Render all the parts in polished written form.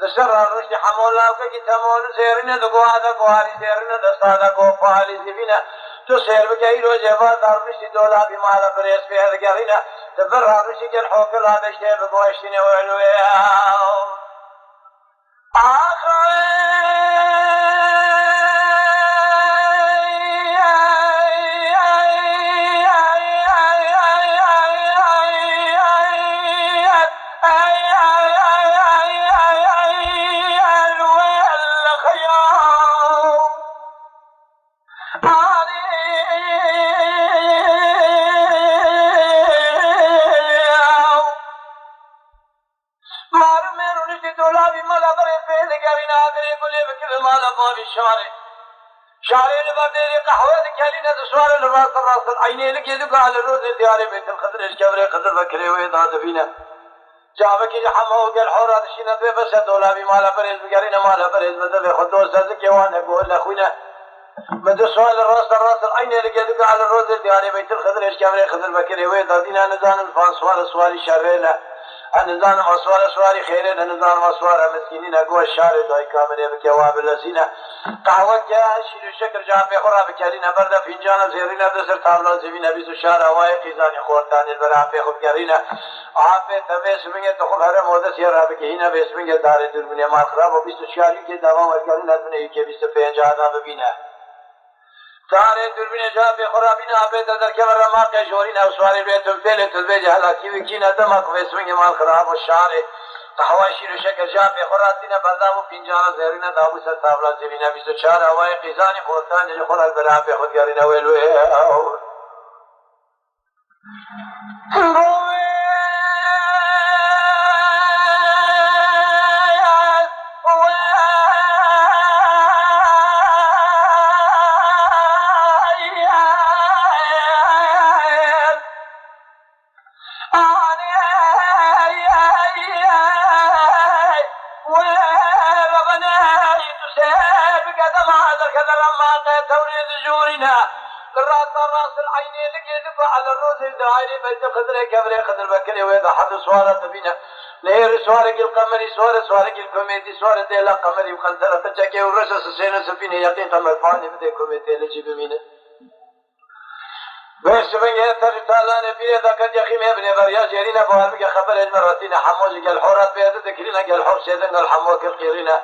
دسر رشد حمولا وكي تمول سيرنا دقوها قواري سيرنا دستا دقو فالي زبينا تو سير بكيلو جفا دارمشي دولا بمالا بريس في هذا قرينا تبرها رشي جن حوك لا بشتي بقوشتني وعلويا شاري لبردي قهوة كلينا دسوار الراس العينين لك يدق على الروز دياري بيت الخضر الكبري خضر بكري ويضاد فينا جابك يحمو قال حورات شينا بس دولابي مالا بريز بقرينا مالا بريز بدل خدوس زك وانا اقول لاخوينا بدسوار الراس العينين لك يدق على الروز دياري بيت الخضر الكبري خضر بكري ويضادنا نزان الفانسوار سواري شرينا النظام أسوار سواري خيرين النظام أسوار مسكينين أقوى الشارع داي كامل بكواب اللذين قهوة جاء شيل شكر جان بخورا بكارينا برد فنجان زيرين دسر تابلان زمين بيسو شارع واي قيزاني خورتان البرا بخور كارينا عابه تبس منه تخب هر موده سيرا بكهينا بس منه دار درمني ما خراب و بيسو شاري کے دوا ورکارينا دنيا کے بيسو پنجادا ببينا سارے دربین جا به خرابینا به در که ورما که جورین او سواری به تو فعل تو به جهلا کی وکینا دما کو اسمه مال خراب و شارع قهواشی رو شکر جا به خراتینا بلدا و پنجانا زهرینا دابو سر تابلا زمینه 24 هوای قیزانی خورتان جو خورال برا به خودگارینا ویلو راس العينين لقيت على الروز الدائري بيت خضر كبري خضر بكري ويدا حد سوارة بينا نهر سوارك القمري سوارك الكوميدي سوارة ديلا قمري وخنزرة تجاكي ورسس سينا سفينة يقين قمر فاني بدي كوميدي لجي بمينة بس من يتر تعالى نبي ذاك يخيم ابن بريا جرينا بوالك خبر المرتين حموج قال حورات بيد ذكرنا قال حور سيدنا قال حموك القيرنا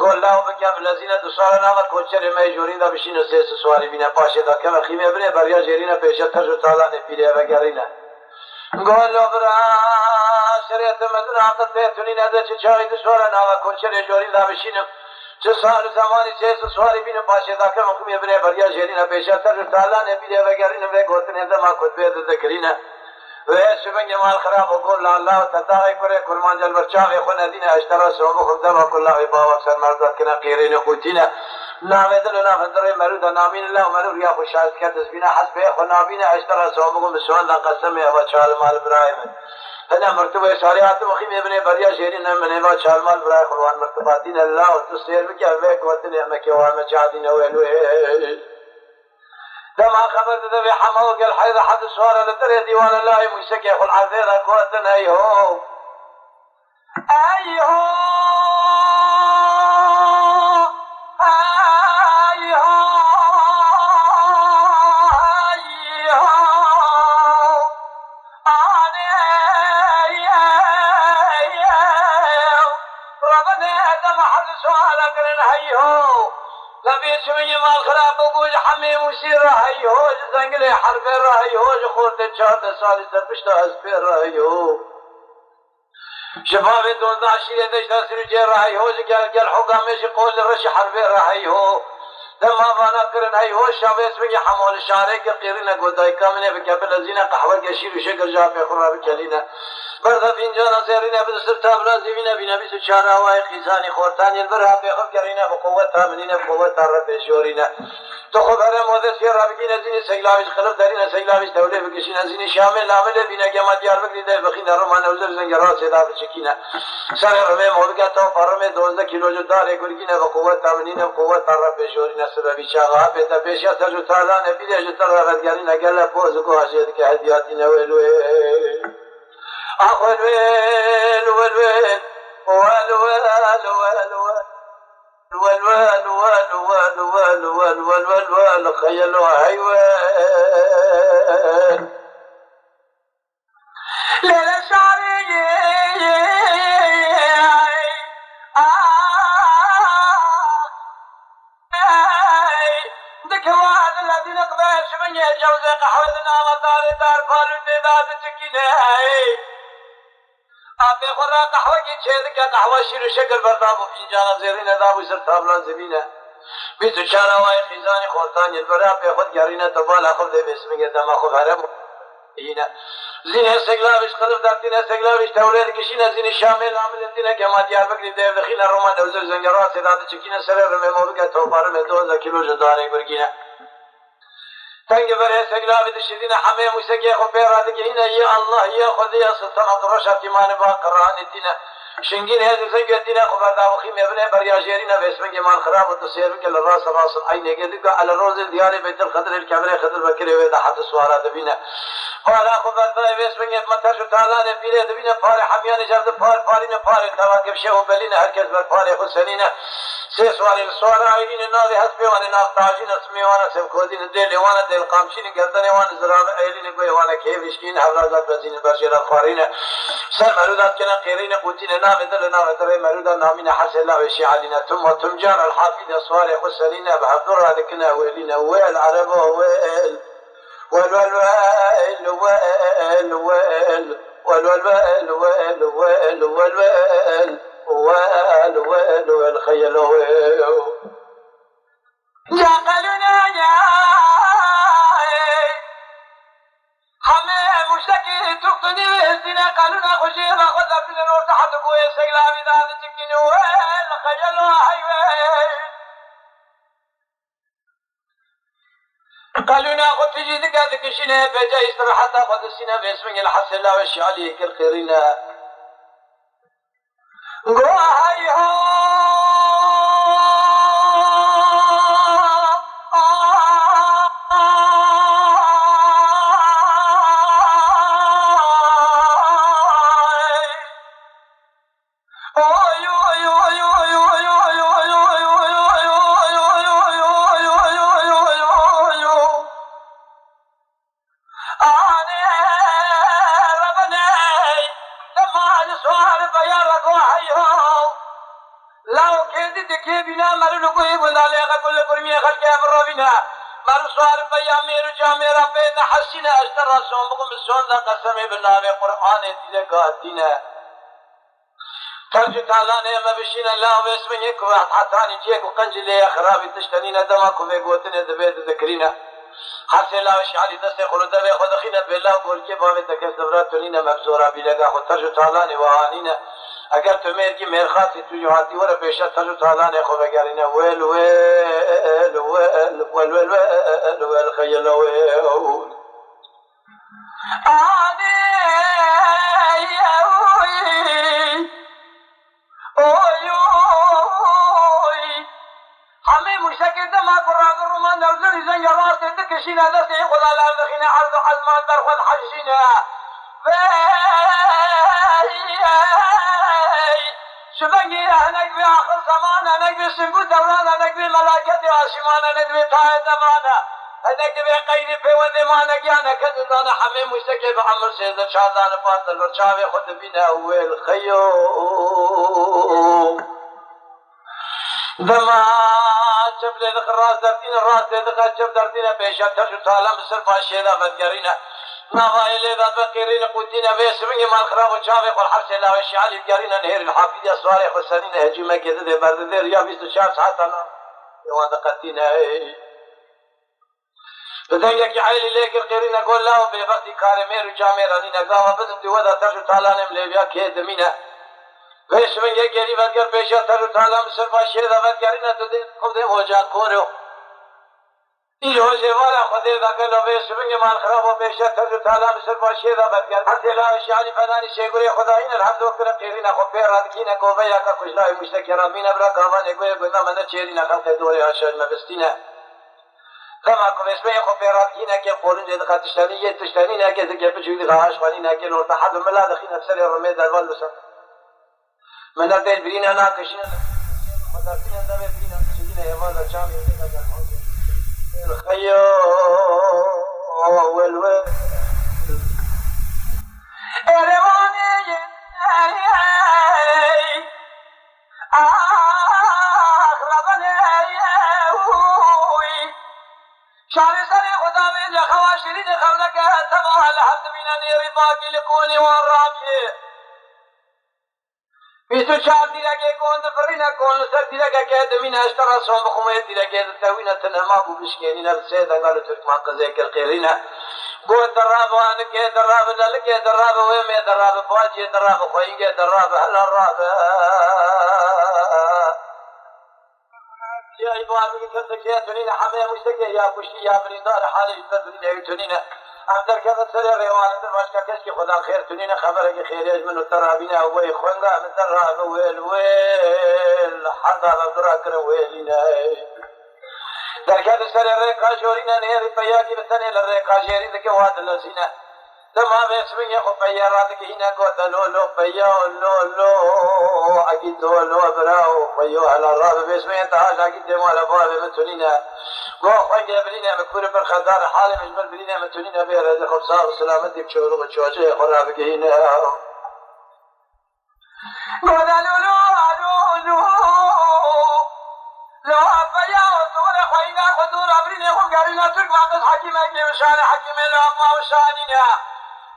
قول له بكم الذين تسوارنا ما كوچر ما يجورينا بشين سيس سواري بنا باشه ذاك يخيم ابن بريا جرينا بيشتر تعالى نبي وغيرنا قول له برا شريعه مدن عقد بيتوني هذا چاي تسوارنا ما كوچر يجورينا بشين چه سال زمانی سیس سواری بین باشه داکر مکمی ابن بریا جرینا پیشتر تعالی نبی وگرین و گوتنی دما خود بيد ذکرینا و شبنگ مال خراب وقول الله تداعي كره كرمان جل برچاوي خو ندينا اشترى سومو خدما كله بابا سر مرضات كنا قيرين قوتينا نامدل نافدر مرود نامين الله مرود يا خوشاز كتسبينا حسب خو نابينا اشترى سومو مسوان قسم يا بچال مال ابراهيم هنا مرتبه شريعت وخيم ابن بريا شيرين من ما شال مال براي قرآن مرتباتين الله وتسير بك ويك وتني امك وما جادين ويلو دما خبرت ذي حمو قال حيد حد سوار لتري ديوان الله مشك يا خل عذير كوتنا ايهو لبي شوي ما خراب وقول حمي وشير راهيو زنقلي حرف راهيو خورت چهار سال سرپشت اسپر راهيو شباب دون داشيره دشت سرجه راهيو قال حكامش قول رش حرف راهيو دما وانا کرن هيو شاب اسمي حمول شارك قيرنا قداي كامنه بكبل الذين قهوه يشير شكر جاب خراب كلينا برد فنجان زيرنا بدسر تابلا زينا بنبي سچارا واي قيزاني خورتان البرها بخب كرينا بقوه تامنين بقوه رب شورينا تو خبر مود سير ربكين زين سيلاوي خلف دارين سيلاوي دوله بكشين زين شامل نامل بينا جماعت يار بك دي بخين رمان ولر زنجرا سدا بچكينا سر رمه مود کا تو فرمه 12 كيلو جو دار گرگينا بقوه تامنين بقوه رب شورينا سبب شاغا به تبيشا تجو تعالى نبي جو تر غدگارين اگلا پوز کو حاجت کے هديات نويلو اخوان ويل وال وال وال وال وال وال وال وال وال وال وال وال خيلوا حيوان ليلة شعري ذكوان الذين قباش من يجوز قحوتنا مطار دار فالو دار تكينه آب خورا قهوه کی چه که قهوه شیر شکر برداب و فنجان زیرین داب و سر تابلان زمینه بیت چارا وای خیزان خورتان یدورا به خود گرینه تو بالا خود بسمگه دما خود هرم اینه زین استقلالش قلب در دین استقلالش تولید کشینه زین شامل عامل دینه که ما دیار بکری دیو دخیل رومان دوزر زنجرات داد چکینه سر رم مولگه تو بارم 12 کیلو جداره گرگینه تنگ بر استقلال دشیدین همه موسیقی خو پیراد که اینه یا الله یا خود یا سلطان عبدالرشید ایمان با قرآن دینه شنگین هذا زنگ دینه خو بعد اخی مبنی بر یاجرینه بسم که مال خراب و تصیر که الراس راس عین که على روز دیار بیت القدر الكبر خضر بکری و تحت سوارات بینه قال خو بعد بسم که متش تعالی پیره بینه پار حمیان جرد پارین پار تواقف شو بلینه هر کس بر پار حسینینه سه سوال عینین نالی حسبی وان نافتاجین اسمی وان سمکودین دل وان دل قامشین گردن وان زراب عینین گوی وان کیفشکین حولازات بزین برشیرات خوارینه سر مرودات کنا قیرین قوتین نام دل نام تر مرودا نامین حسن الله وشی علینا ثم تمجار الحافظ اسوار حسنین بحضر ذکنا ویلین ویل عرب ویل ويل ويل ويل ويل ويل ويل ويل ويل ويل ويل ويل ويل خيل ويل يا قلنا يا همه مشتكي تقتني الزنا قالونا خشي ما خذ في النور تحت قوي سقلا بدال تكين ويل خيل ويل قالوا ناخذ في جيدك هذيك الشينه بجاي استراحه تاخذ السنه باسم الحس الله والشعلي كالخيرنا هاي هو مارو سوال بیا میرو جامعه بین حسینه اشتر رسوم بگم سوند قسمی بالله قرآن دیگه دینه ترجو تعالی نعمه بشین الله و اسم یک وقت حتانی جیک و قنجلی خرابی تشتنین دما کومه گوتن دبیت ذکرینه حرس الله و شعالی دست خلود به خود خینه بالله گل که باوی تکسبرات تنین مبزورا بیلگا خود ترجو تعالی و آنینه اگر تو میرگی میرخاصی تو جهاتی ور پیشت ترجو تعالی خو بگرینه ویل ویل ویل ویل ویل ویل ویل خیل ویل آنی اوی اوی همه مشتکل دما قرآن رومان نوزری زنگرات دکشینه دستی خدا لازخینه عرض و عزمان در خود حجینه شبنگی هنگ بی آخر زمان هنگ بی سنگو دوران هنگ بی ملاکت آسمان هنگ بی تای زمان هنگ بی قیدی پیوند مانگی هنگ دان همه مشتکل به عمر سیزد شادان پاندل و چاوی خود بین اول خیو دما جب لیدق راز در دین راز لیدق جب در دین پیشت ترجو تعالی مصر پاشیده بدگرینه نوائل ذات بقيرين قوتين بيسمي مال خراب وشافي قل حرس الله والشعالي بقرينا نهر الحافظ أسواري خسانين هجيمة كذا ذي برد ذي ريا بيست شهر ساعات أنا يوان دقتينا بدنيا كي عائلي ليك القيرين أقول له بيبقتي كارمير وجامير أني نقاوة بدن دي ودا ترجو تعالى نملي كي دمينا بيسمي يقري بدقر بيشا ترجو تعالى مصر باشيدا بدقرينا تدين قبضي موجا كورو این روزه والا خدای دکل به سبنگ مال خراب و پیشه ترجو تعالی مصر باشی دا بدگر حتی لا شعالی فدانی شیگوی خدای این الحمد وقت قیرین خو پیراد کینه کوبه یا که کجلای مشتکران بین برا کاوان گوی گونا من چیرین خلق دوری آشاج مبستینه کما کو اسمه خو پیراد کینه که قولن دید قاتشتانی یه تشتانی نه که دیگه بچوی دی غاش خانی نه که نور تحد ملا دخین افسر رمید دوال لسن من دل برينا ناكشين خدرتين دم برينا سجينا يا ماذا جامي الخيو والويل إرماني أخربني شعري سري خدامي لخواشرين خونك تبع لحد من نيري باقي لكوني والرابي بيسو شعر ديلكي كون فرينا كون سر ديلكي كاد من اشترى صوم بخمية ديلكي تتاوينا تنما بوشكينينا بسيدا قالوا تركمان قزيك القيرينا قوة دراب وانك دراب للك دراب ويمي دراب بواجي دراب خوينك دراب هلا الراب يا إبوابي كنتك يا تنين حمي مشتكي يا كشتي يا بريندار حالي البردرين يا تنين عمدر كذا سري ريوان در مشكا كشكي خدا خير تنين خبرك خير يجمن الترابينا وي خوانغا من دراب ويل ويل حدا لدراك ويلنا در كذا سري ريقا شورينا نهري بياكي بسني للريقا شيرين دكي واد اللسينا لما بيسمين يخو بيارات كهينا قوة لولو بيو لولو أكيد لولو براو بيو على الراب بيسمين تهاج أكيد مالا باب متونينا قوة خوانجا بلينا مكور بالخدار حالي مجمل بلينا متونينا بير هذا خبصار والسلامتي بشورو وشوشي خراب كهينا قوة لولو لولو لو أبيا وطول خوينا خدور أبرينا وقارينا ترك معقص حكيمة كيوشان حكيمة لأما وشانينا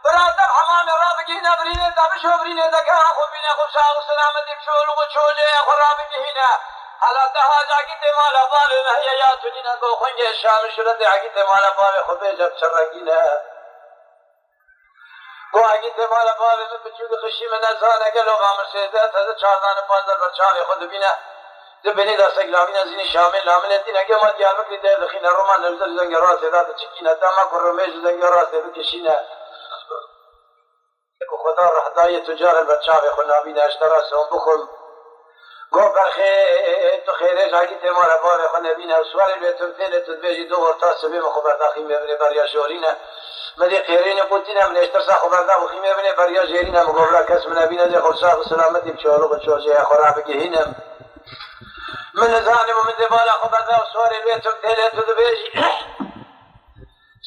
برادر حمام رابقينا برينا دابش وبرينا دكا خوبينا خبشا وسلامتي بشول وشوجي خرابك هنا حالا تهاج عقيد مالا بال مهيا يا تنينا قو خنجي الشام شرد عقيد مالا بال خبيجة بشرقينا قو عقيد مالا بال من بجود خشي من أزانا قلو غامر سيدات هذا چاردان پانزر برچاوي خود بينا دبني دا سقلامين زين شامل لامن دينا كما ديال مكري ده دخينا رومان نزل زنجرات ده تشكينا تما كرميج زنجرات بكشينا خدا رحداية تجار البرشاوي خلنا بينا اشترى سهم بخل قو برخي تو خيريج عقيد مالا بال خلنا بينا سوار البيتون فيلة تدبيجي دو ورطاس بيما خبر داخل مبني بريا شورينا مدي خيرين قلتنا من اشترسا خبر دا وخيمة بني بريا جيرينا مقابلة كسمنا بينا دي خلصا وسلامتي بشولو بشوشي خرابك هنا من ظالم ومن دبالا خبر دا وسوار البيتون فيلة تدبيجي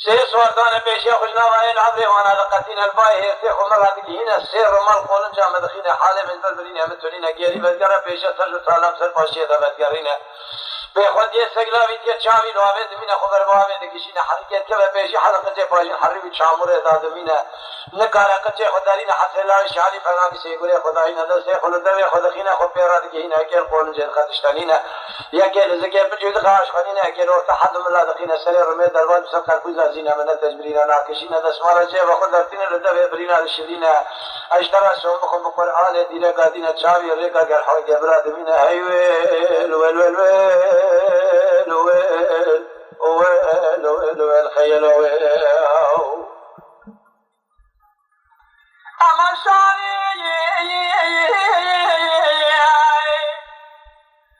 سيس وردان بيشي خجنا وين عبري وانا لقتين الباي هي سيخ ومراتك هنا سير رمال قولن جامع دخينا حالي من بلبرين متولينا قيري بدقرة بيشي ترجو تعلم سر باشي دا بدقرينا بيخود يسقلاوي تيه چاوي لوابد مينا خبر بوابد كشينا حركات كبه بيشي حلقة جي باشي حربي چامور داد مينا نكارا قچه خدارين حسن الله شعالي فرنامي سيقوري خداينا دا سيخ ولدوي خدخينا خب بيراتك هنا كيل قولن جيد خدشتانينا يا كيل زكي بجود خاش خدينا كيل ورتحدم الله دخينا سرير رمي دلوان بسبقا كوزا زينا من تجبرينا ناكشينا دسمارا جي وخدرتين لدوي برينا لشدينا اشترى سومكم بقرآن دينا قادينا چاوي ريقا قرحوا جبرات مينا هيويل ويل ويل ويل ويل ويل ويل ويل خيل ويل أما شاري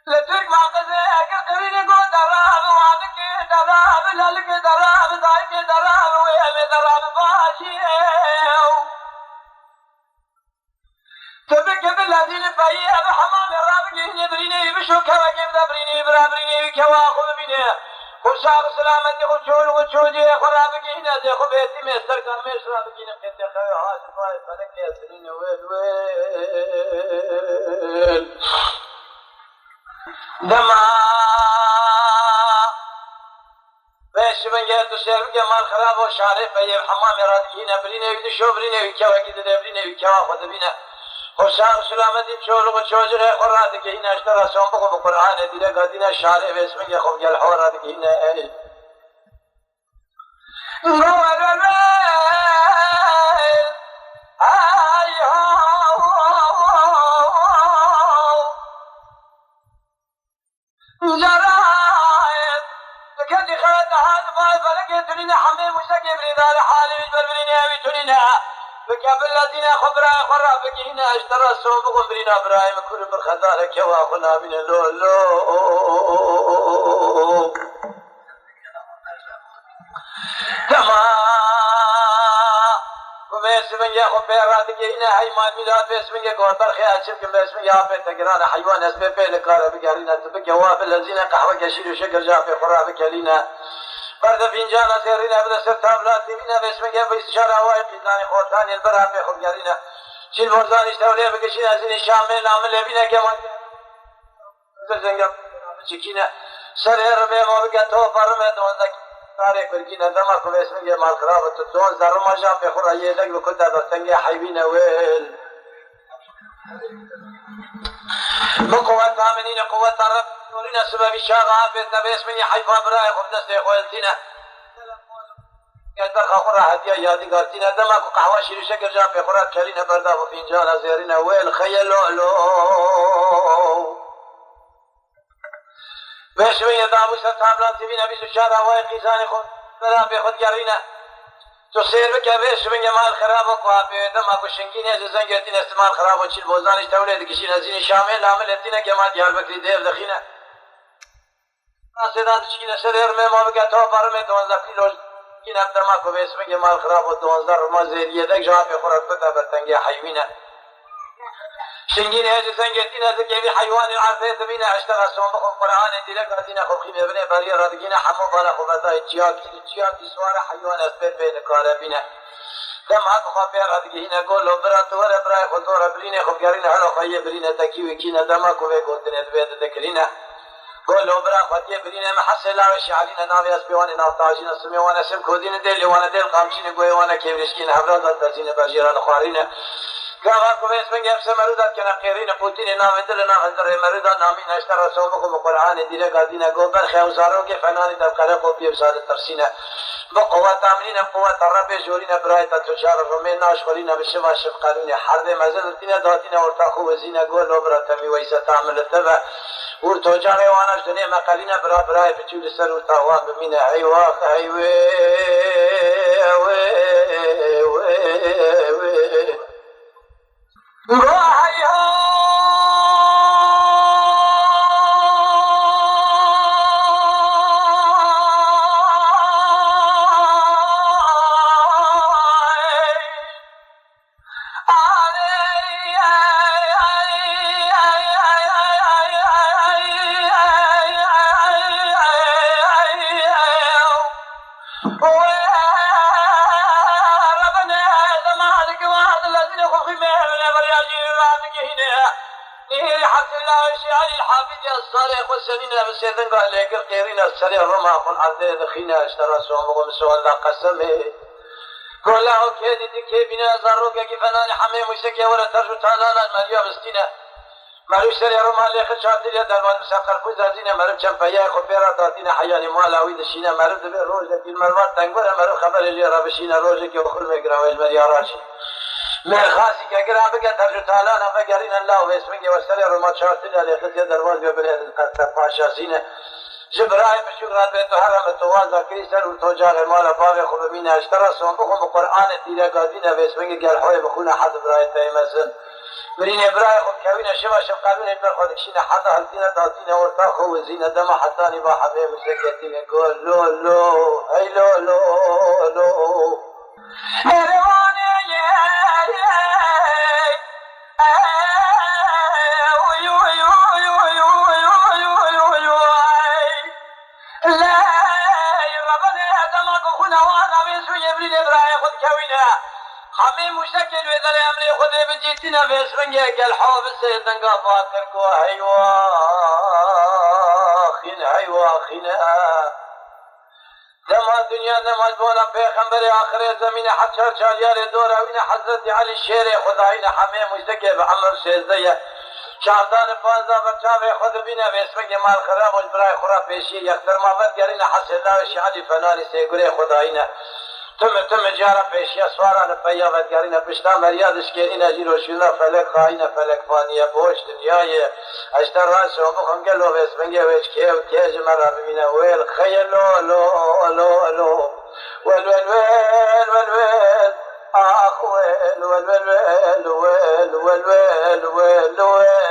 لترك ما قزيك قرين قو دراب وانك دراب للك دراب دايك دراب ويل دراب باشي تبك بالذين فاي ابو حمام الرابقين بريني بشو كواكب بريني برابريني كواخذ بيني خشاق سلامتي خشول وشوجي خرابقين زي خبيتي مستر كامل شرابقين كنت خوي حاسب فاي فلك يا سنين ويل ويل دما بيش من جهة الشرب جمال خراب وشارف فاي حمام الرابقين بريني بشو بريني كواكب بريني كواخذ بيني خشاق سلامتي بشول وشوجي خرابك هنا اشترى سومبكم بقرآن دينا قادينا شارف اسمك يا خوف جل حوراتك هنا جرايد لكني خلت هذا ما فلقيت لنا حميم مشتكي بريدار حالي مجبر بريناوي تلنا بكاب الذين خبرا خرابك هنا اشترى سومكم برينا ابراهيم كل بالخزارك واخنا من اللولو تمام وباسم يا خب بيرادك هنا هاي ما ميلاد باسم يا قوتر خيال شبك باسم يا بيت تقران حيوان اسمه بيلك قال بقارينا تبك جواب الذين قهوة قشير وشكر جافي خرابك لينا فرد فنجان سيرنا بدا سرتاب لا تبينا باسم يا باستشارة هواي قيدان خوتاني البرا بيخب قارينا شيل مرزان اشتولي بقشين ازين الشامل نعمل بينا كمان زنقم شكينا سرير بيما بقى توفر مدونك تاريخ بركينا دمك باسم يا مال خرابة الدون زر ما جاب بخور يدك وكنت بستنجي حيبين ويل بقوة تامنين قوة الرب ورنا سبب الشاغة بيتنا باسم يا حيفا براي خبنا سيخوالتنا قدر خورا هدية يادي قالتنا دمك وقحوة شيرو شكر جاب بخورات كلينا بردا وفنجانا زيرنا ويل خيلو لو بشوية دابو ستابلان تبينا بسوشارة هواي قيزاني خود برا بخود قرينا تصير بك بشوية مال خرابك وابي دمك وشنكين يزي زنگتين استمال خراب وچيل بوزانش تولي دكشين ازين شامل عمل اتنا كما ديال بكري ديف دخينا ناسدان تشكينا سرير ميما بك توفر من 12 كيلو كين دمك وبشوية مال خراب و 12 رما زيرية دك جواب خورت بدا برتنگي حيوينا شنجين هذه زنجتين هذا كيف حيوان العرفة تبينا اشتغل سوم بخو قرآن ديلك هذينا خو خيمة بني بري رادقينا حمو بالا خو بتا اتشياكي سوار حيوان اسبب بين كاربينا دم هاك خابير رادقينا قول له برا تورا برا خطورة برينا خو قارينا هلو خيه برينا تكيوي كينا دماكو بيقوتنا البيت ذكرينا قول له برا خطيه برينا محسن لا وشي علينا ناوي اسبيواني ناطاجينا سمي وانا سم كودين ديلي وانا ديل قامشين قوي وانا كيف رشكينا حفرات تزين برجيران خوارينا كما كويس من جاب سمرودات كنا قيرين قوتين نام دل نام هندر مرودات نامين اشترى صوبكم القرآن ديلا قادينا قوبر خيوزارو کے فنان دبقره کو بيبزاد الترسينا بقوة تامنين قوة الرب جورينا برايتا تشارف ومن ناشخلين بشما شفقالون حرد مزدتنا داتنا ورتاخو وزينا قول لبرا تمي ويسا تعمل التبع ورتوجاري واناش دنيا مقالين برا براي بتول السر ورتاوان بمين عيواخ الصالح والسنين بسيدن قال لك القيرين السريع رمى خن عدد خينا اشترى سوم مسوى لا قسمه قال له كيدي تكي بنا زروك كيفنان حمي مشتكي ولا ترجو تالانا الماليا بستينا مالو سريع رمى لك شاطر يا دربان مسافر كوز ازينا مرب چمپيا خبيرا داتينا حياني مالاوي دشينا مرب دبي روز دين مرات تنگور مرب خبر اللي رابشينا روز كي اخر ميگراوي مريا راشي من خاصی که اگر هم بگه درجو تعالی هم بگرین الله و اسمه و سر رو چارتین علی خطی درواز ببرید قصد پاشاسینه جبرائیم بشکرات به تو حرم توان ذکری سر و تو جاغ مال باغ خوب مین اشترا سون بخون بقرآن دیره قادینه و اسمه گل حوی بخونه حد برای تایمزن برین برای خوب کوین شما شفقالون ابن خودکشین حد هلتینه داتینه ورطا خوب زینه دم حتانی با حبه مسکتینه گل لو لو ای لو لو لو اروانه حمي مشكل وذر أمري خذ بجيتنا في اسمك الحوب سيدنا قافاتر كو حيواخنا دما الدنيا نماز بونا پیغمبر آخر زمین حچر چالیار دور اوین حضرت علی شیر خدایین حمي مشتكي بعمر سيزدية شاردان 15 بچه خود بینه به اسمك مال خراب و برای خورا پیشی یختر مابد گرین حس الله شعالی فنانی سيگره خدایین تم جارا پیشیا سوارا نپیا بدگارین پشتا مریادش که این اجیر و شیلا فلک خواهین فلک فانیه بوش دنیای اشتر راس و بخون گلو به اسمنگه ویش که و تیج مرا ببینه ویل خیلو لو لو لو ویل ویل ویل ویل ویل آخ ویل ویل ویل ویل ویل ویل ویل ویل